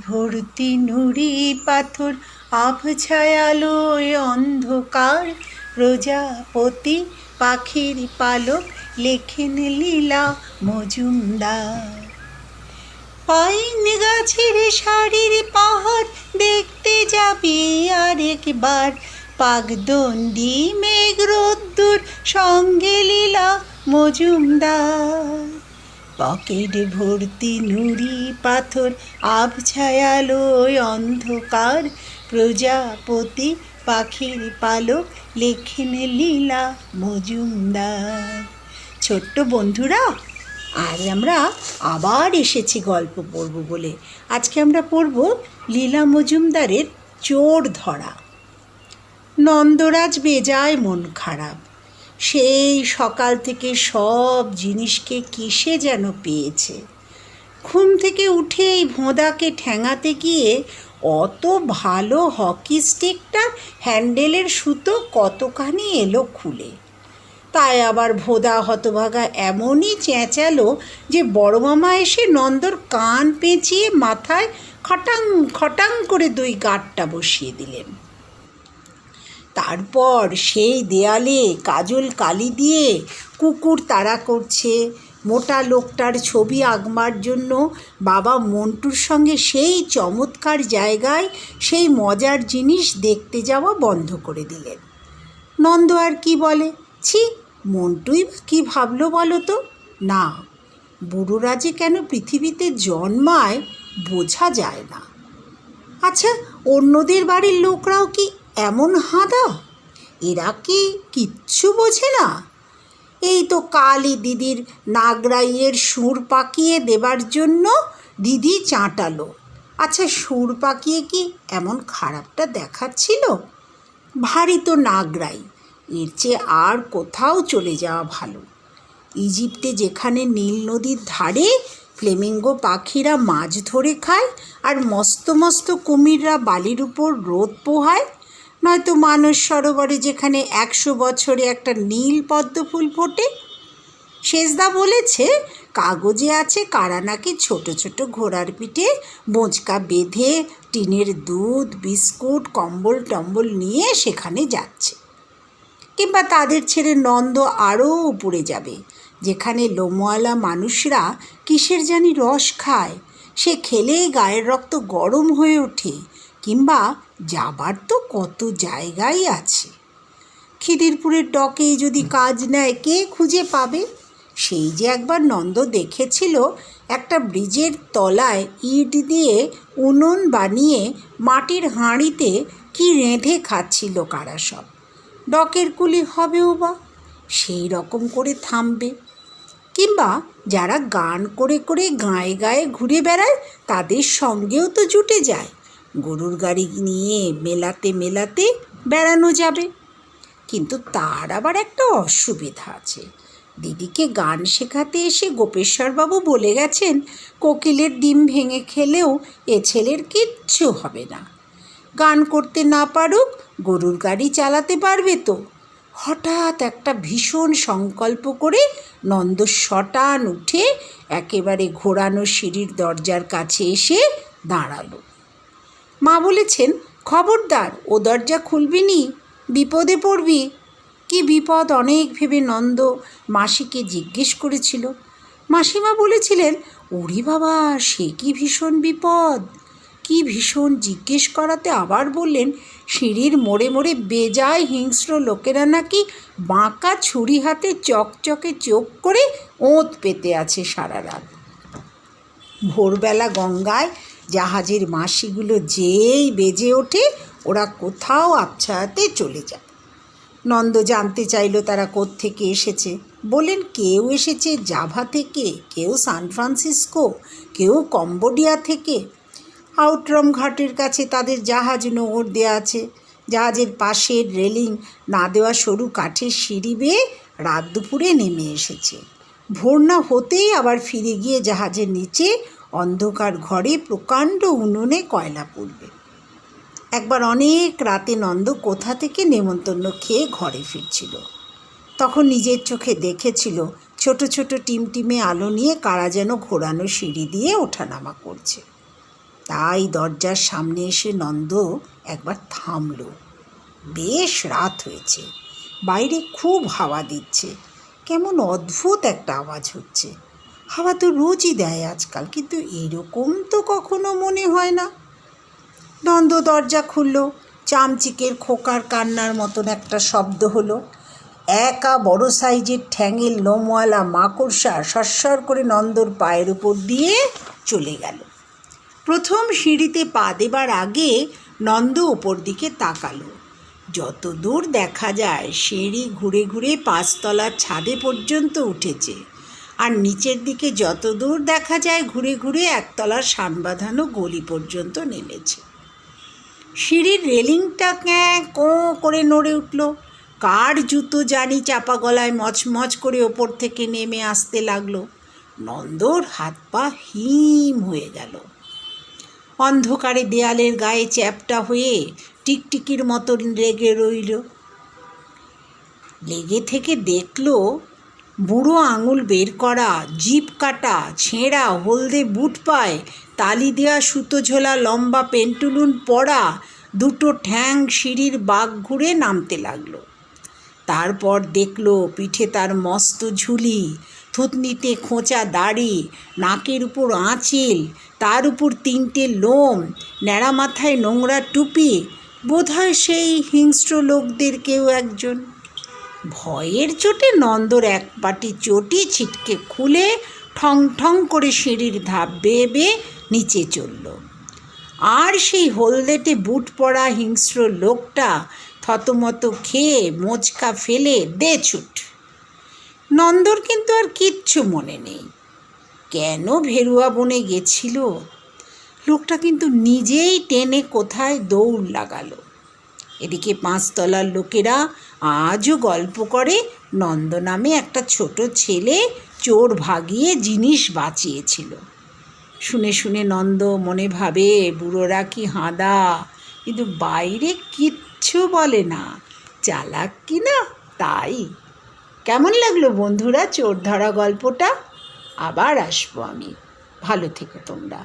ভর্তি নুড়ি পাথর, আবছায়ালোয় অন্ধকার। প্রজাপতি পাখির পালক, লেখেন লীলা মজুমদার। পাইন গাছের সারির পাহাড়, দেখতে যাবি আরেকবার। পাগদণ্ডী মেঘ রোদ্দুর, সঙ্গে লীলা মজুমদার। পকেট ভর্তি নুড়ি পাথর, আবছায়ালোয় অন্ধকার। প্রজাপতি পাখির পালক, লেখেন লীলা মজুমদার। ছোট্ট বন্ধুরা, আজ আমরা আবার এসেছি গল্প পড়ব বলে। আজকে আমরা পড়ব লীলা মজুমদারের চোর ধরা। নন্দরাজ বেজায় মন খারাপ। সেই সকাল থেকে সব জিনিসকে কিসে যেন পেয়েছে। ঘুম থেকে উঠেই ভোঁদাকে ঠ্যাঙাতে গিয়ে অত ভালো হকি স্টিকটার হ্যান্ডেলের সুতো কতখানি এলো খুলে। তাই আবার ভোঁদা হতভাগা এমনই চেঁচালো যে বড় মামা এসে নন্দর কান পেঁচিয়ে মাথায় খটাং খটাং করে 2 গাঁটটা বসিয়ে দিলেন। তারপর সেই দেয়ালে কাজল কালি দিয়ে কুকুর তাড়া করছে। মোটা লোকটার ছবি আঁকবার জন্য বাবা মন্টুর সঙ্গে সেই চমৎকার জায়গায় সেই মজার জিনিস দেখতে যাওয়া বন্ধ করে দিলেন। নন্দ আর কি বলে, ছি, মন্টুই বা কী ভাবলো বলো তো। না, বুড়োরা যে কেন পৃথিবীতে জন্মায় বোঝা যায় না। আচ্ছা, অন্যদের বাড়ির লোকরাও কি এমন হাঁদা? এরা কি কিচ্ছু বোঝে না? এই তো কালই দিদির নাগরাইয়ের সুর পাকিয়ে দেবার জন্য দিদি চাঁটালো। আচ্ছা, সুর পাকিয়ে কি এমন খারাপটা দেখাচ্ছিল? ভারী তো নাগরাই, এর চেয়ে আর কোথাও চলে যাওয়া ভালো। ইজিপ্টে যেখানে নীল নদীর ধারে ফ্লেমিঙ্গো পাখিরা মাছ ধরে খায় আর মস্ত মস্ত কুমিররা বালির উপর রোদ পোহায়, নয়তো মানস সরোবরে যেখানে 100 বছরে একটা নীল পদ্ম ফুল ফোটে। শেষদা বলেছে কাগজে আছে কারা নাকি ছোট ছোট ঘোড়ার পিঠে বোঁচকা বেঁধে টিনের দুধ বিস্কুট কম্বল টম্বল নিয়ে সেখানে যাচ্ছে। কিংবা তাদের ছেড়ে নন্দ আরও উপরে যাবে, যেখানে লোমওয়ালা মানুষরা কিসের জানি রস খায়, সে খেলেই গায়ের রক্ত গরম হয়ে ওঠে। কিংবা যাবার তো কত জায়গাই আছে। খিদিরপুরের ডকেই যদি কাজ নেয় কে খুঁজে পাবে? সেই যে একবার নন্দ দেখেছিল একটা ব্রিজের তলায় ইট দিয়ে উনুন বানিয়ে মাটির হাঁড়িতে কি রেঁধে খাচ্ছিল কারা সব। ডকের কুলি হবেও বা সেই রকম করে থামবে। কিংবা যারা গান করে করে গায়ে গায়ে ঘুরে বেড়ায় তাদের সঙ্গেও তো জুটে যায়। গরুর গাড়ি নিয়ে মেলাতে মেলাতে বেড়ানো যাবে। কিন্তু তার আবার একটা অসুবিধা আছে। দিদিকে গান শেখাতে এসে গোপেশ্বরবাবু বলে গেছেন কোকিলের ডিম ভেঙে খেলেও এ ছেলের কিচ্ছু হবে না। গান করতে না পারুক, গরুর গাড়ি চালাতে পারবে তো। হঠাৎ একটা ভীষণ সংকল্প করে নন্দ শটান উঠে একেবারে ঘোরানো সিঁড়ির দরজার কাছে এসে দাঁড়ালো। মা বলেছেন, খবরদার ও দরজা খুলবি নি, বিপদে পড়বি। কি বিপদ অনেক ভেবে নন্দ মাসিকে জিজ্ঞেস করেছিল। মাসিমা বলেছিলেন, ওরে বাবা, সে কি ভীষণ বিপদ। কি ভীষণ জিজ্ঞেস করাতে আবার বললেন, সিঁড়ির মোড়ে মোড়ে বেজায় হিংস্র লোকেরা নাকি বাঁকা ছুরি হাতে চকচকে চোখ করে ওঁত পেতে আছে সারা রাত। ভোরবেলা গঙ্গায় জাহাজের মাসিগুলো যেই বেজে ওঠে ওরা কোথাও আবছায়াতে চলে যায়। নন্দ জানতে চাইল তারা কোত্থেকে এসেছে। বললেন, কেউ এসেছে জাভা থেকে, কেউ সান ফ্রান্সিসকো, কেউ কম্বোডিয়া থেকে। আউটরাম ঘাটের কাছে তাদের জাহাজ নোঙর দেওয়া আছে। জাহাজের পাশের রেলিং না দেওয়া সরু কাঠের সিঁড়ি বেয়ে রাত দুপুরে নেমে এসেছে। ভোর না হতেই আবার ফিরে গিয়ে জাহাজের নিচে অন্ধকার ঘরে প্রকাণ্ড উনুনে কয়লা পুড়বে। একবার অনেক রাতে নন্দ কোথা থেকে নেমন্তন্ন খেয়ে ঘরে ফিরছিল। তখন নিজের চোখে দেখেছিল ছোট ছোট টিমটিমে আলো নিয়ে কারা যেন ঘোরানো সিঁড়ি দিয়ে ওঠানামা করছে। তাই দরজার সামনে এসে নন্দ একবার থামল। বেশ রাত হয়েছে, বাইরে খুব হাওয়া দিচ্ছে, কেমন অদ্ভুত একটা আওয়াজ হচ্ছে। হাওয়া তো রোজই দেয় আজকাল, কিন্তু এরকম তো কখনো মনে হয় না। নন্দ দরজা খুলল। চামচিকের খোকার কান্নার মতন একটা শব্দ হলো। একা বড় সাইজের ঠ্যাঙের লোমওয়ালা মাকড়সা সরসর করে নন্দর পায়ের উপর দিয়ে চলে গেল। প্রথম সিঁড়িতে পা দেবার আগে নন্দ ওপর দিকে তাকালো। যত দূর দেখা যায় সিঁড়ি ঘুরে ঘুরে 5 তলার ছাদে পর্যন্ত উঠেছে, আর নিচের দিকে যত দূর দেখা যায় ঘুরে ঘুরে 1 তলার সান বাঁধানো গলি পর্যন্ত নেমেছে। সিঁড়ির রেলিংটা ক্যাঁ কোঁ করে নড়ে উঠল। কার জুতো জানি চাপা গলায় মচমচ করে ওপর থেকে নেমে আসতে লাগলো। নন্দর হাত পা হিম হয়ে গেল। অন্ধকারে দেয়ালের গায়ে চ্যাপ্টা হয়ে টিকটিকির মতন লেগে রইল। লেগে থেকে দেখল বুড়ো আঙুল বের করা, জিভ কাটা, ছেঁড়া হলদে বুট পায়, তালি দেওয়া সুতো ঝোলা লম্বা পেন্টুলুন পরা 2টো ঠ্যাং সিঁড়ির বাঁক ঘুরে নামতে লাগলো। তারপর দেখল পিঠে তার মস্ত ঝুলি, থুতনিতে খোঁচা দাড়ি, নাকের উপর আঁচিল, তার উপর 3টে লোম, ন্যাড়া মাথায় নোংরা টুপি, বোধহয় সেই হিংস্র লোকদের কেউ একজন। ভয়ের চোটে নন্দর এক পাটি চটি ছিটকে খুলে ঠং ঠং করে সিঁড়ির ধাপ বেয়ে বেয়ে নিচে চলল। আর সেই হলদেটে বুট পরা হিংস্র লোকটা থতমত খেয়ে মোচকা ফেলে দে ছুট। নন্দর কিন্তু আর কিচ্ছু মনে নেই, কেন ভেরুয়া বনে গেছিল। লোকটা কিন্তু নিজেই টেনে কোথায় দৌড় লাগালো। এদিকে 5 তলার লোকেরা আজও গল্প করে নন্দ নামে একটা ছোট ছেলে চোর ভাগিয়ে জিনিস বাঁচিয়েছিল। শুনে শুনে নন্দ মনে ভাবে বুড়োরা কি হাঁদা, কিন্তু বাইরে কিচ্ছু বলে না, চালাক কি না তাই। কেমন লাগলো বন্ধুরা চোর ধরা গল্পটা? আবার আসবো আমি, ভালো থেকো তোমরা।